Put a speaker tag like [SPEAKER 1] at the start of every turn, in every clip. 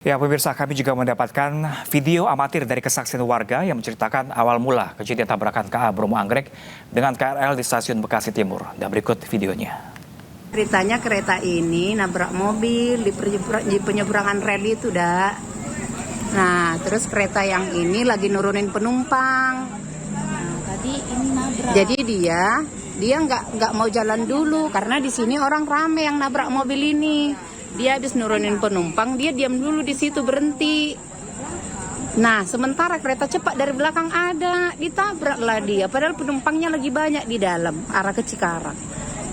[SPEAKER 1] Ya, pemirsa, kami juga mendapatkan video amatir dari kesaksian warga yang menceritakan awal mula kejadian tabrakan KA Bromo Anggrek dengan KRL di stasiun Bekasi Timur. Dan berikut videonya.
[SPEAKER 2] Ceritanya kereta ini nabrak mobil di penyeberangan rel itu, dah. Nah, terus kereta yang ini lagi nurunin penumpang.
[SPEAKER 3] Tadi ini nabrak.
[SPEAKER 2] Jadi dia nggak mau jalan dulu karena di sini orang rame yang nabrak mobil ini. Dia habis nurunin penumpang, dia diam dulu di situ, berhenti. Nah, sementara kereta cepat dari belakang ada, ditabraklah dia. Padahal penumpangnya lagi banyak di dalam, arah ke Cikarang.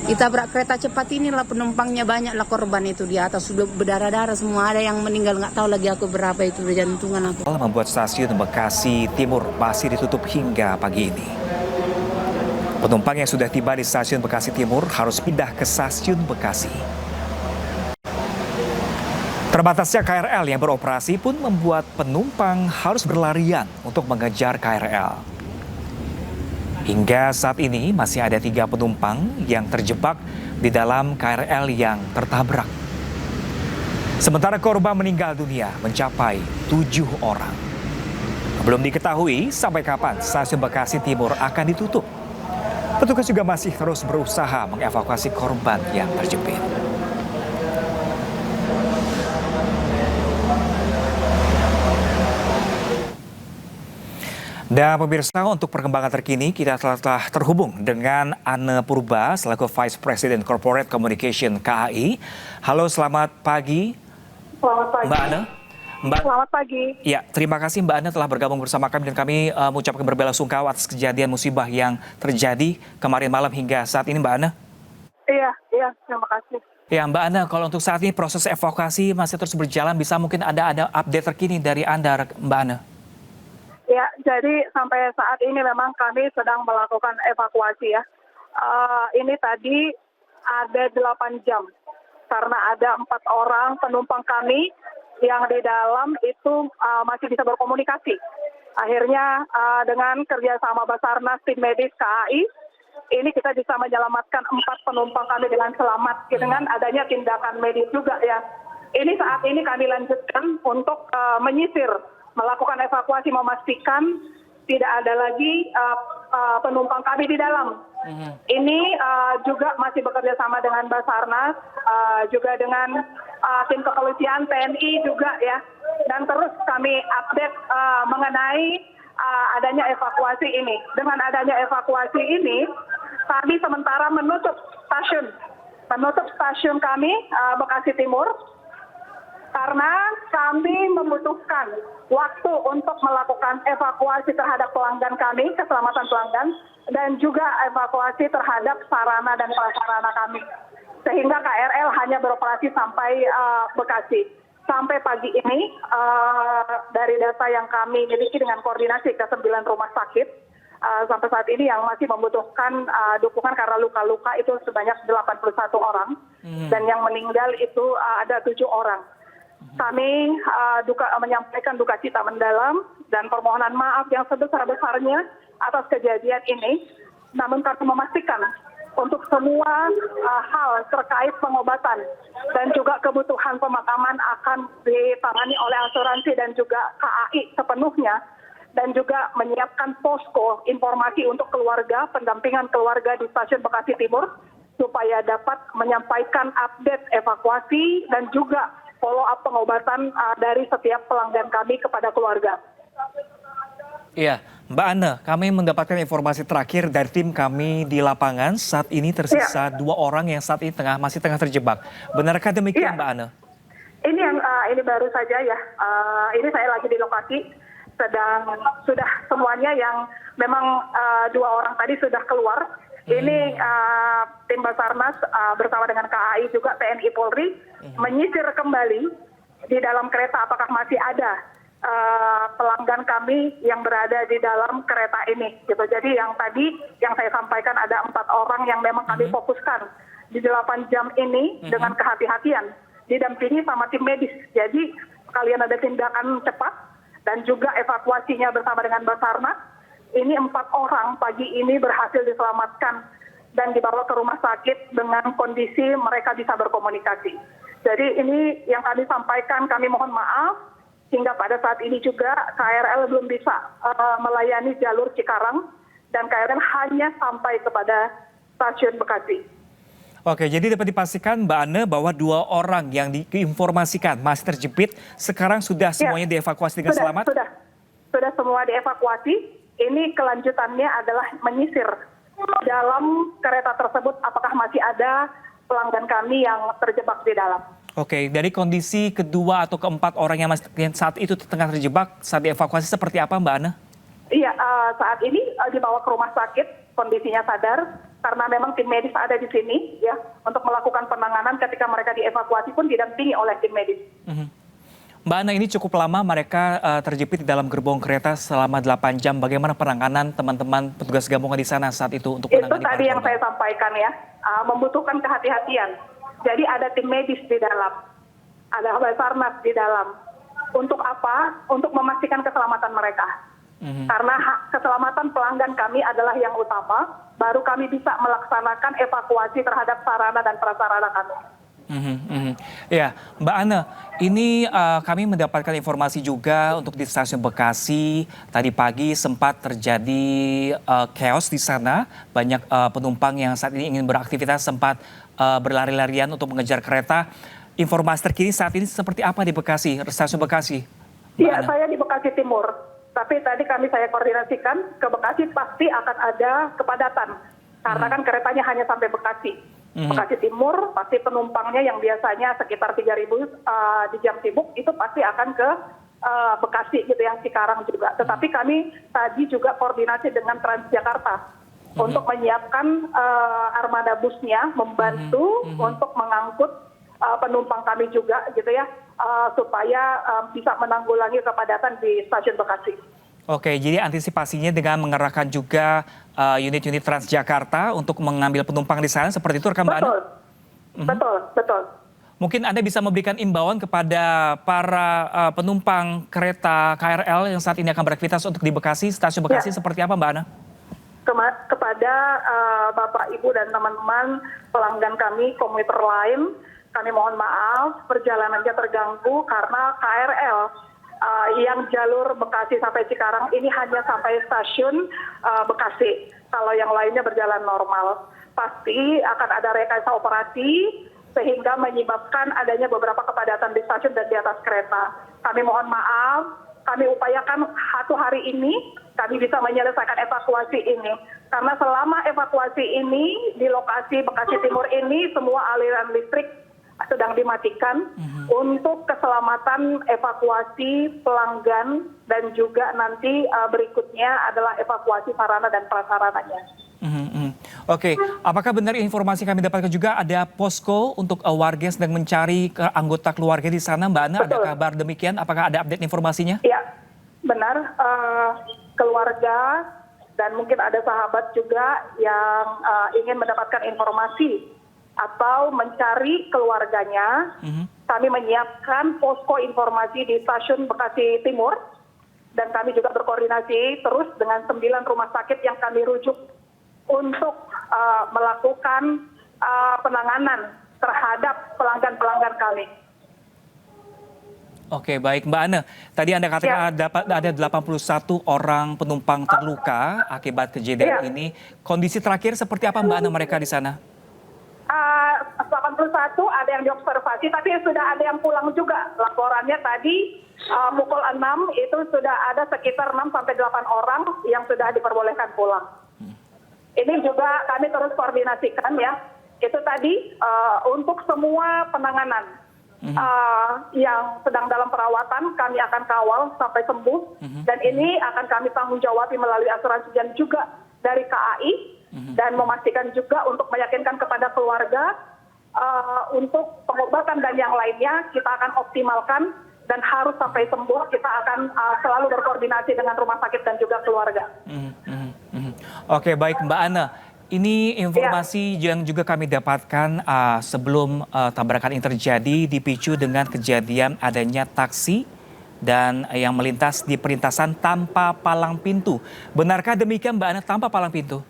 [SPEAKER 2] Ditabrak kereta cepat inilah penumpangnya banyaklah korban itu di atas. Sudah berdarah-darah semua, ada yang meninggal, nggak tahu lagi aku berapa itu, jantungan aku.
[SPEAKER 1] Membuat stasiun Bekasi Timur masih ditutup hingga pagi ini. Penumpang yang sudah tiba di stasiun Bekasi Timur harus pindah ke stasiun Bekasi. Terbatasnya KRL yang beroperasi pun membuat penumpang harus berlarian untuk mengejar KRL. Hingga saat ini masih ada 3 penumpang yang terjebak di dalam KRL yang tertabrak. Sementara korban meninggal dunia mencapai 7 orang. Belum diketahui sampai kapan stasiun Bekasi Timur akan ditutup. Petugas juga masih terus berusaha mengevakuasi korban yang terjepit. Dan pemirsa, untuk perkembangan terkini kita telah terhubung dengan Anne Purba selaku Vice President Corporate Communication KAI. Halo, selamat pagi.
[SPEAKER 4] Selamat pagi.
[SPEAKER 1] Mbak Anne.
[SPEAKER 4] Selamat pagi.
[SPEAKER 1] Ya, terima kasih Mbak Anne telah bergabung bersama kami dan kami mengucapkan berbelasungkawa atas kejadian musibah yang terjadi kemarin malam hingga saat ini, Mbak Anne.
[SPEAKER 4] Iya, terima kasih.
[SPEAKER 1] Ya, Mbak Anne, kalau untuk saat ini proses evakuasi masih terus berjalan, bisa mungkin ada update terkini dari Anda, Mbak Anne?
[SPEAKER 4] Ya, jadi sampai saat ini memang kami sedang melakukan evakuasi ya. Ini tadi ada 8 jam karena ada 4 orang penumpang kami yang di dalam itu masih bisa berkomunikasi. Akhirnya dengan kerjasama Basarnas, tim medis KAI, ini kita bisa menyelamatkan 4 penumpang kami dengan selamat dengan adanya tindakan medis juga ya. Ini saat ini kami lanjutkan untuk menyisir, melakukan evakuasi, memastikan tidak ada lagi penumpang kami di dalam. Ini juga masih bekerja sama dengan Basarnas, juga dengan tim kepolisian, TNI juga ya. Dan terus kami update mengenai adanya evakuasi ini. Dengan adanya evakuasi ini, kami sementara menutup stasiun kami Bekasi Timur, karena kami membutuhkan waktu untuk melakukan evakuasi terhadap pelanggan kami, keselamatan pelanggan, dan juga evakuasi terhadap sarana dan prasarana kami. Sehingga KRL hanya beroperasi sampai Bekasi. Sampai pagi ini, dari data yang kami miliki dengan koordinasi ke 9 rumah sakit, sampai saat ini yang masih membutuhkan dukungan karena luka-luka itu sebanyak 81 orang, dan yang meninggal itu ada 7 orang. Kami menyampaikan duka cita mendalam dan permohonan maaf yang sebesar-besarnya atas kejadian ini. Namun kami memastikan untuk semua hal terkait pengobatan dan juga kebutuhan pemakaman akan ditangani oleh asuransi dan juga KAI sepenuhnya. Dan juga menyiapkan posko informasi untuk keluarga, pendampingan keluarga di stasiun Bekasi Timur, supaya dapat menyampaikan update evakuasi dan juga follow up pengobatan dari setiap pelanggan kami kepada keluarga.
[SPEAKER 1] Iya, Mbak Anne, kami mendapatkan informasi terakhir dari tim kami di lapangan. Saat ini tersisa 2 orang yang saat ini masih tengah terjebak. Benarkah demikian, Mbak Anne?
[SPEAKER 4] Ini baru saja ya. Ini saya lagi di lokasi. Sudah semuanya yang memang 2 orang tadi sudah keluar. Ini tim Basarnas bersama dengan KAI juga TNI Polri menyisir kembali di dalam kereta apakah masih ada pelanggan kami yang berada di dalam kereta ini. Gitu. Jadi yang tadi yang saya sampaikan ada 4 orang yang memang kami fokuskan di 8 jam ini dengan kehati-hatian, didampingi sama tim medis. Jadi kalian ada tindakan cepat dan juga evakuasinya bersama dengan Basarnas. Ini 4 orang pagi ini berhasil diselamatkan dan dibawa ke rumah sakit dengan kondisi mereka bisa berkomunikasi. Jadi ini yang kami sampaikan, kami mohon maaf hingga pada saat ini juga KRL belum bisa melayani jalur Cikarang dan KRL hanya sampai kepada stasiun Bekasi.
[SPEAKER 1] Oke, jadi dapat dipastikan Mbak Ane bahwa 2 orang yang diinformasikan masih terjepit sekarang sudah semuanya dievakuasi dengan selamat?
[SPEAKER 4] Sudah semua dievakuasi. Ini kelanjutannya adalah menyisir dalam kereta tersebut apakah masih ada pelanggan kami yang terjebak di dalam.
[SPEAKER 1] Oke, dari kondisi kedua atau keempat orang yang saat itu tengah terjebak saat dievakuasi seperti apa Mbak Ane?
[SPEAKER 4] Iya, saat ini dibawa ke rumah sakit, kondisinya sadar karena memang tim medis ada di sini ya untuk melakukan penanganan ketika mereka dievakuasi pun didampingi oleh tim medis.
[SPEAKER 1] Mbak Ana, ini cukup lama mereka terjepit di dalam gerbong kereta selama 8 jam. Bagaimana penanganan teman-teman petugas gabungan di sana saat itu untuk menangani? Itu
[SPEAKER 4] tadi yang saya sampaikan ya, membutuhkan kehati-hatian. Jadi ada tim medis di dalam, ada Basarnas di dalam. Untuk apa? Untuk memastikan keselamatan mereka. Karena keselamatan pelanggan kami adalah yang utama, baru kami bisa melaksanakan evakuasi terhadap sarana dan prasarana kami.
[SPEAKER 1] Ya, Mbak Ana, ini kami mendapatkan informasi juga untuk di stasiun Bekasi tadi pagi sempat terjadi chaos di sana, banyak penumpang yang saat ini ingin beraktivitas sempat berlari-larian untuk mengejar kereta. Informasi terkini saat ini seperti apa di Bekasi, stasiun Bekasi?
[SPEAKER 4] Iya, saya di Bekasi Timur. Tapi tadi saya koordinasikan ke Bekasi pasti akan ada kepadatan. Karena kan keretanya hanya sampai Bekasi. Bekasi Timur pasti penumpangnya yang biasanya sekitar 3.000 di jam sibuk itu pasti akan ke Bekasi gitu yang Cikarang juga. Tetapi kami tadi juga koordinasi dengan Transjakarta untuk menyiapkan armada busnya membantu untuk mengangkut penumpang kami juga gitu ya supaya bisa menanggulangi kepadatan di stasiun Bekasi.
[SPEAKER 1] Oke, jadi antisipasinya dengan mengerahkan juga unit-unit Transjakarta untuk mengambil penumpang di sana seperti itu rekan Mbak Ana?
[SPEAKER 4] Betul.
[SPEAKER 1] Mungkin Anda bisa memberikan imbauan kepada para penumpang kereta KRL yang saat ini akan beraktivitas untuk di Bekasi, stasiun Bekasi seperti apa Mbak Ana?
[SPEAKER 4] Kepada Bapak, Ibu, dan teman-teman pelanggan kami, komuter lain, kami mohon maaf perjalanannya terganggu karena KRL yang jalur Bekasi sampai Cikarang ini hanya sampai stasiun Bekasi. Kalau yang lainnya berjalan normal. Pasti akan ada rekayasa operasi sehingga menyebabkan adanya beberapa kepadatan di stasiun dan di atas kereta. Kami mohon maaf, kami upayakan 1 hari ini kami bisa menyelesaikan evakuasi ini. Karena selama evakuasi ini di lokasi Bekasi Timur ini semua aliran listrik sedang dimatikan untuk keselamatan evakuasi pelanggan dan juga nanti berikutnya adalah evakuasi sarana dan prasarananya.
[SPEAKER 1] Oke, apakah benar informasi kami dapatkan juga ada posko untuk warga yang sedang mencari anggota keluarga di sana Mbak Ana? Ada kabar demikian? Apakah ada update informasinya?
[SPEAKER 4] Ya, benar. Keluarga dan mungkin ada sahabat juga yang ingin mendapatkan informasi atau mencari keluarganya, kami menyiapkan posko informasi di stasiun Bekasi Timur dan kami juga berkoordinasi terus dengan 9 rumah sakit yang kami rujuk untuk melakukan penanganan terhadap pelanggan-pelanggan kami.
[SPEAKER 1] Oke, baik Mbak Ana. Tadi Anda katakan ada 81 orang penumpang terluka akibat kejadian ini. Kondisi terakhir seperti apa Mbak Ana mereka di sana?
[SPEAKER 4] 81 ada yang diobservasi, tapi sudah ada yang pulang juga. Laporannya tadi pukul 6 itu sudah ada sekitar 6-8 orang yang sudah diperbolehkan pulang. Ini juga kami terus koordinasikan ya. Itu tadi untuk semua penanganan yang sedang dalam perawatan kami akan kawal sampai sembuh. Dan ini akan kami tanggung jawabi melalui asuransi dan juga dari KAI. Dan memastikan juga untuk meyakinkan kepada keluarga untuk pengobatan dan yang lainnya kita akan optimalkan dan harus sampai sembuh kita akan selalu berkoordinasi dengan rumah sakit dan juga keluarga.
[SPEAKER 1] Oke, baik Mbak Ana. Ini informasi yang juga kami dapatkan sebelum tabrakan ini terjadi dipicu dengan kejadian adanya taksi dan yang melintas di perlintasan tanpa palang pintu. Benarkah demikian Mbak Ana, tanpa palang pintu?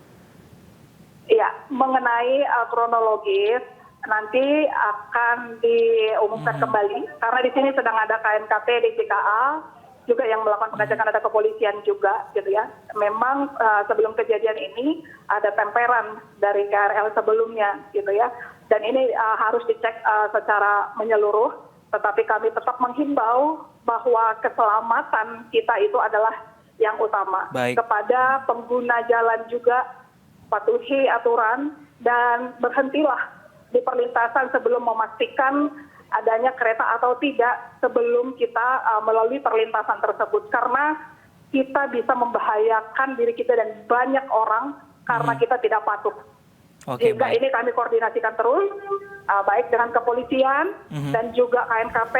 [SPEAKER 4] Iya, mengenai kronologis nanti akan diumumkan kembali karena di sini sedang ada KNKP di JKA juga yang melakukan pengecekan, ada kepolisian juga gitu ya. Memang sebelum kejadian ini ada temperan dari KRL sebelumnya gitu ya, dan ini harus dicek secara menyeluruh, tetapi kami tetap menghimbau bahwa keselamatan kita itu adalah yang utama.
[SPEAKER 1] Baik.
[SPEAKER 4] Kepada pengguna jalan juga patuhi aturan dan berhentilah di perlintasan sebelum memastikan adanya kereta atau tidak sebelum kita melalui perlintasan tersebut, karena kita bisa membahayakan diri kita dan banyak orang karena kita tidak patuh. Sehingga ini kami koordinasikan terus baik dengan kepolisian dan juga KNKP,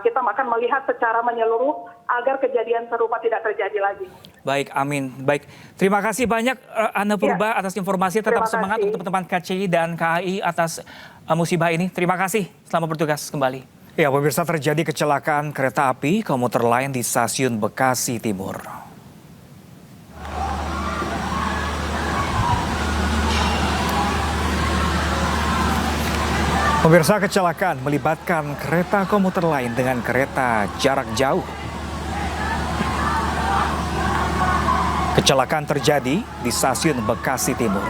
[SPEAKER 4] kita akan melihat secara menyeluruh agar kejadian serupa tidak terjadi lagi.
[SPEAKER 1] Baik, amin. Baik, terima kasih banyak Ana Purba atas informasi. Tetap semangat untuk teman-teman KCI dan KAI atas musibah ini. Terima kasih, selamat bertugas kembali. Ya, pemirsa, terjadi kecelakaan kereta api komuter lain di stasiun Bekasi Timur. Pemirsa, kecelakaan melibatkan kereta komuter lain dengan kereta jarak jauh. Kecelakaan terjadi di stasiun Bekasi Timur.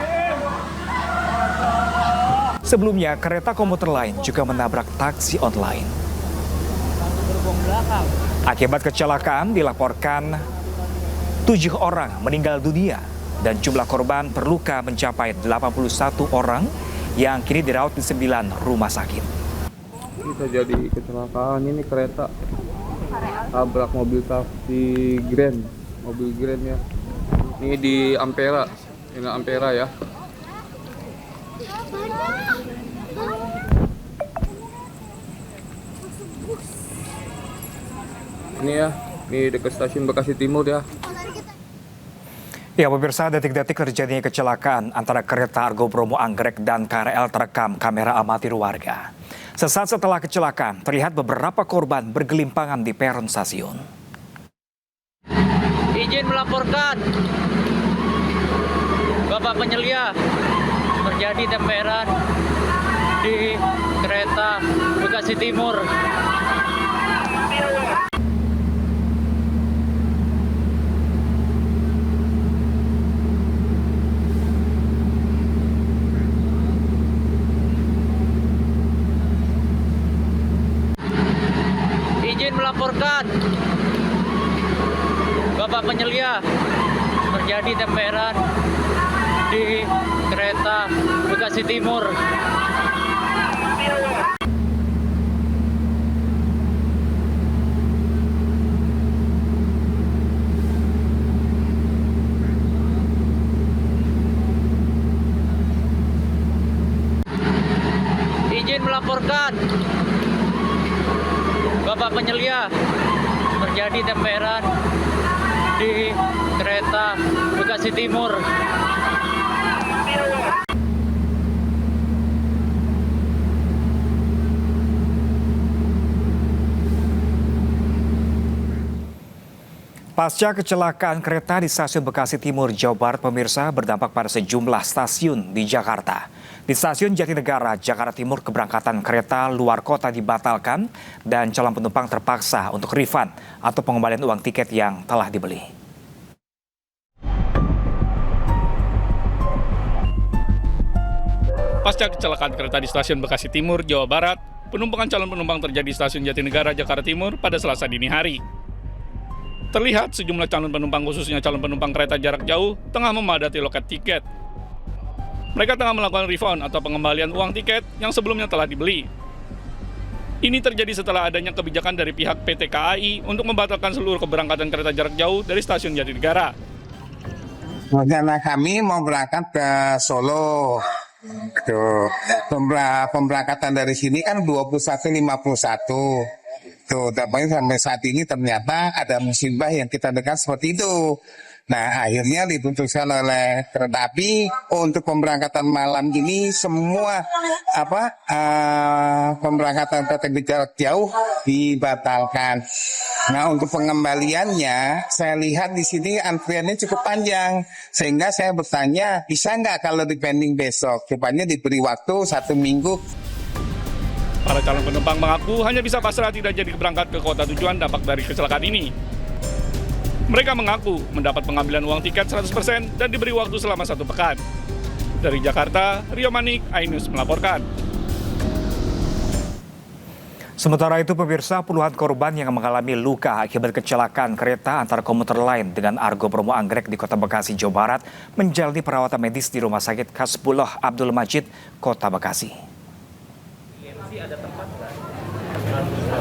[SPEAKER 1] Sebelumnya, kereta komuter lain juga menabrak taksi online. Akibat kecelakaan dilaporkan 7 orang meninggal dunia dan jumlah korban terluka mencapai 81 orang yang kini dirawat di 9 rumah sakit.
[SPEAKER 5] Ini terjadi kecelakaan, ini kereta tabrak mobil taksi Grand, mobil Grand ya. Ini di Ampera, ini Ampera ya. Ini ya, ini dekat stasiun Bekasi Timur ya.
[SPEAKER 1] Ya, pemirsa, detik-detik terjadinya kecelakaan antara kereta Argo Bromo Anggrek dan KRL terekam kamera amatir warga. Sesaat setelah kecelakaan, terlihat beberapa korban bergelimpangan di peron stasiun.
[SPEAKER 6] Izin melaporkan, Bapak penyelia, terjadi temperan di kereta Bekasi Timur. Izin melaporkan, Bapak penyelia, terjadi temperan di kereta Bekasi Timur. Izin melaporkan, Bapak penyelia, terjadi temperan di kereta Bekasi Timur.
[SPEAKER 1] Pasca kecelakaan kereta di stasiun Bekasi Timur, Jawa Barat, pemirsa, berdampak pada sejumlah stasiun di Jakarta. Di stasiun Jatinegara, Jakarta Timur, keberangkatan kereta luar kota dibatalkan dan calon penumpang terpaksa untuk refund atau pengembalian uang tiket yang telah dibeli.
[SPEAKER 7] Pasca kecelakaan kereta di stasiun Bekasi Timur, Jawa Barat, penumpangan calon penumpang terjadi di stasiun Jatinegara, Jakarta Timur pada Selasa dini hari. Terlihat sejumlah calon penumpang, khususnya calon penumpang kereta jarak jauh, tengah memadati loket tiket. Mereka tengah melakukan refund atau pengembalian uang tiket yang sebelumnya telah dibeli. Ini terjadi setelah adanya kebijakan dari pihak PT KAI untuk membatalkan seluruh keberangkatan kereta jarak jauh dari stasiun Jatinegara.
[SPEAKER 8] Rencana kami mau berangkat ke Solo. Tuh, pemberangkatan dari sini kan 21.51. Tuh, tapi sampai saat ini ternyata ada musibah yang kita dengar seperti itu. Nah, akhirnya diputuskan oleh kereta api untuk pemberangkatan malam ini semua pemberangkatan kereta jarak jauh dibatalkan. Nah, untuk pengembaliannya saya lihat di sini antriannya cukup panjang, sehingga saya bertanya bisa nggak kalau dipending besok, supaya diberi waktu 1 minggu.
[SPEAKER 7] Para calon penumpang mengaku hanya bisa pasrah tidak jadi berangkat ke kota tujuan dampak dari kecelakaan ini. Mereka mengaku mendapat pengambilan uang tiket 100% dan diberi waktu selama 1 pekan. Dari Jakarta, Rio Manik, iNews melaporkan.
[SPEAKER 1] Sementara itu pemirsa, puluhan korban yang mengalami luka akibat kecelakaan kereta antar komuter lain dengan Argo Bromo Anggrek di Kota Bekasi, Jawa Barat menjalani perawatan medis di Rumah Sakit Hasbullah Abdul Majid, Kota Bekasi.
[SPEAKER 6] Ada tempat nggak?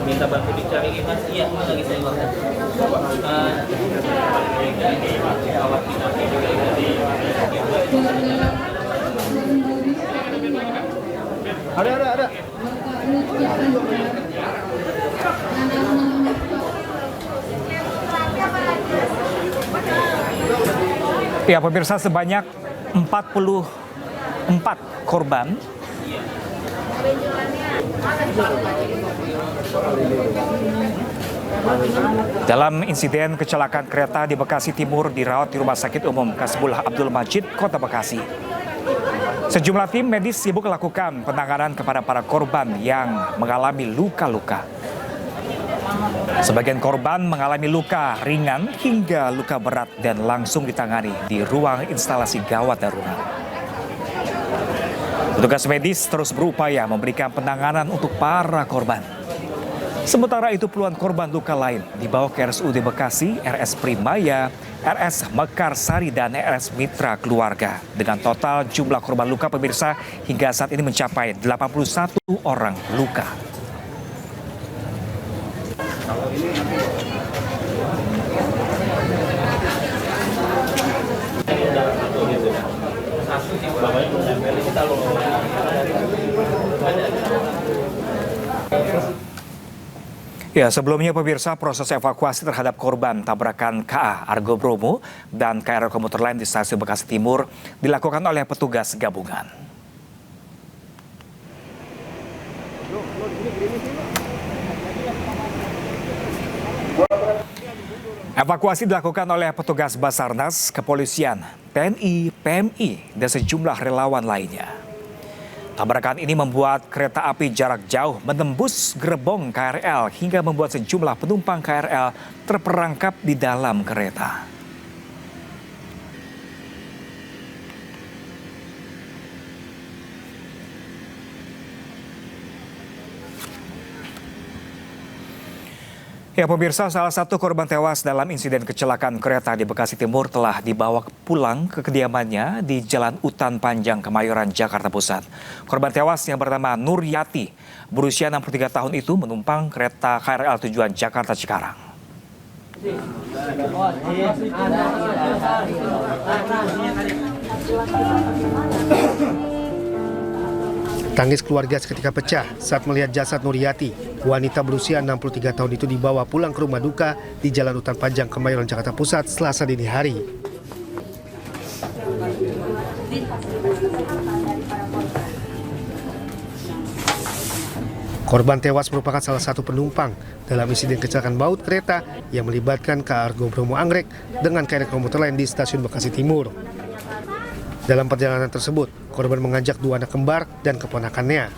[SPEAKER 6] Minta bantu dicariin mas, iya lagi saya makan.
[SPEAKER 5] Ada.
[SPEAKER 1] Ya pemirsa, sebanyak 44 korban dalam insiden kecelakaan kereta di Bekasi Timur dirawat di Rumah Sakit Umum Hasbullah Abdul Majid, Kota Bekasi. Sejumlah tim medis sibuk melakukan penanganan kepada para korban yang mengalami luka-luka. Sebagian korban mengalami luka ringan hingga luka berat dan langsung ditangani di ruang instalasi gawat darurat. Petugas medis terus berupaya memberikan penanganan untuk para korban. Sementara itu puluhan korban luka lain dibawa ke RSUD Bekasi, RS Primaya, RS Mekarsari, dan RS Mitra Keluarga. Dengan total jumlah korban luka pemirsa hingga saat ini mencapai 81 orang luka. Ya, sebelumnya pemirsa, proses evakuasi terhadap korban tabrakan KA Argo Bromo dan KRL komuter lain di stasiun Bekasi Timur dilakukan oleh petugas gabungan. Evakuasi dilakukan oleh petugas Basarnas, Kepolisian, TNI, PMI, dan sejumlah relawan lainnya. Tabrakan ini membuat kereta api jarak jauh menembus gerbong KRL hingga membuat sejumlah penumpang KRL terperangkap di dalam kereta. Ya pemirsa, salah satu korban tewas dalam insiden kecelakaan kereta di Bekasi Timur telah dibawa pulang ke kediamannya di Jalan Utan Panjang, Kemayoran, Jakarta Pusat. Korban tewas yang bernama Nuryati, berusia 63 tahun itu menumpang kereta KRL tujuan Jakarta Cikarang.
[SPEAKER 9] Tangis keluarga seketika pecah saat melihat jasad Nuryati. Wanita berusia 63 tahun itu dibawa pulang ke rumah duka di Jalan Utan Panjang, Kemayoran, Jakarta Pusat, Selasa dini hari. Korban tewas merupakan salah satu penumpang dalam insiden kecelakaan baut kereta yang melibatkan KA Argo Bromo Anggrek dengan KRL komuter lain di stasiun Bekasi Timur. Dalam perjalanan tersebut, korban mengajak 2 anak kembar dan keponakannya.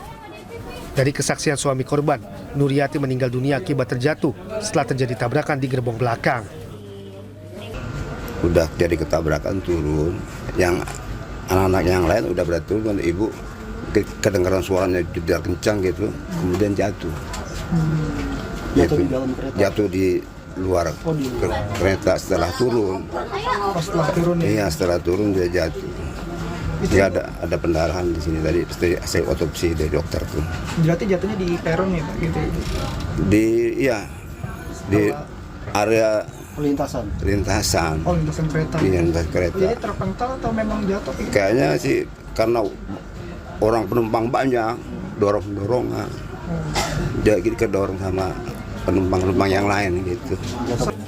[SPEAKER 9] Dari kesaksian suami korban, Nuryati meninggal dunia akibat terjatuh setelah terjadi tabrakan di gerbong belakang.
[SPEAKER 10] Udah jadi ketabrakan turun, yang anak-anak yang lain udah berarti turun, ibu kedengaran suaranya jedar kencang gitu, kemudian jatuh.
[SPEAKER 9] Jatuh di dalam kereta?
[SPEAKER 10] Jatuh di luar kereta setelah turun.
[SPEAKER 9] Setelah turun ya?
[SPEAKER 10] Iya, setelah turun dia jatuh. Ya ada pendarahan di sini tadi hasil otopsi dari dokter tuh.
[SPEAKER 9] Berarti jatuhnya di peron ya Pak gitu?
[SPEAKER 10] Di area
[SPEAKER 9] lintasan. Oh, lintasan kereta.
[SPEAKER 10] Iya, lintasan kereta.
[SPEAKER 9] Jadi terpental atau memang jatuh?
[SPEAKER 10] Kayaknya sih karena orang penumpang banyak, dorong-dorongan. Dia gitu kedorong sama penumpang-penumpang yang lain gitu.